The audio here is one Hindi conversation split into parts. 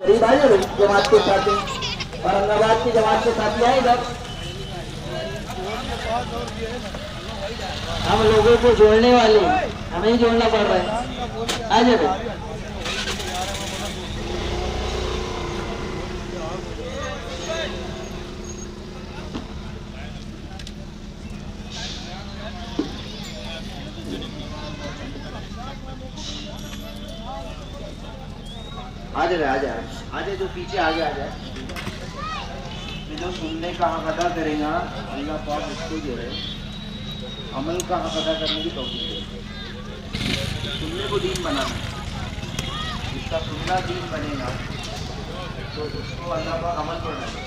करीब आए जमात के साथ औरंगाबाद की जमात के साथ आए इधर हम लोगों को जोड़ने वाले हमें ही जोड़ना पड़ रहा है। आ जाए आ जाए जो पीछे आगे आ जाए जो सुनने का हक अदा करेगा अल्लाह पाक उसको जो है अमल का हक अदा करने की तौफीक दे। सुनने को दीन बनाना, जिसका सुनना दीन बनेगा तो उसको अल्लाह पाक अमल पर डाले।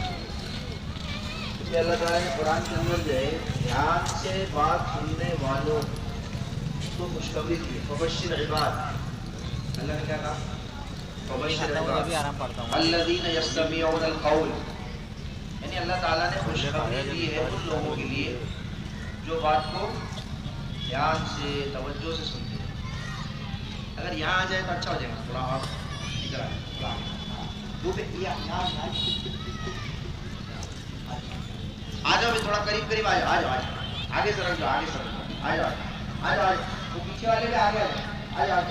इसलिए अल्लाह ताला ने कुरान के अंदर जो है ध्यान से बात सुनने वालों को खुशखबरी दी। फबश्शिर इबाद, अल्लाह ने क्या कहा? अल्लज़ीना यस्तमीऊनल क़ौल, यानी अल्लाह ताला ने खुशखबरी दी है उन लोगों के लिए जो बात को ध्यान से तवज्जो से सुनते हैं। अगर यहाँ आ जाए तो अच्छा हो जाएगा। थोड़ा और इधर आ, थोड़ा आ जाओ, थोड़ा करीब आ जाओ, आगे सरक जाओ, आ जाओ, वो पीछे वाले भी आगे आ जाओ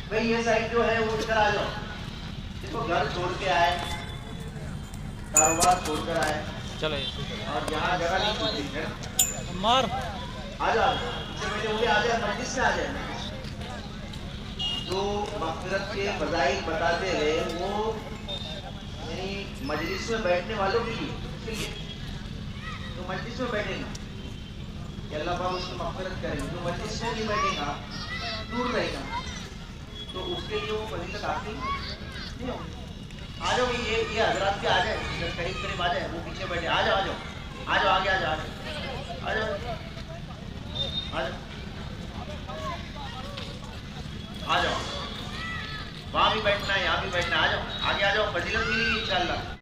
भाई। ये साइड जो है वो इधर आ जाओ। देखो घर छोड़ के आए, कारोबार छोड़कर आए, चलो और यहाँ जगह नहीं छूटी है। मार आ जाओ, आ जाए मस्जिद से आ जाए। जो मग़फ़िरत के फ़ज़ाइल बताते रहे वो यानी मजलिस में बैठने वालों के लिए तो मजलिस में बैठेगा कि अल्लाह पाक उसकी मग़फ़िरत करेंगे। जो मजलिस में नहीं बैठेगा, दूर रहेगा, तो उसके लिए वो फजीलत हासिल नहीं होगी। आ जाओ ये हजरात भी आ जाए, करीब आ जाए, वो पीछे बैठे। आ जाओ आगे आ जाओ, आ जाओ। वहाँ भी बैठना है, यहाँ भी बैठना है। आ जाओ, आगे आ जाओ, फजीलत मिलेगी इंशाअल्लाह।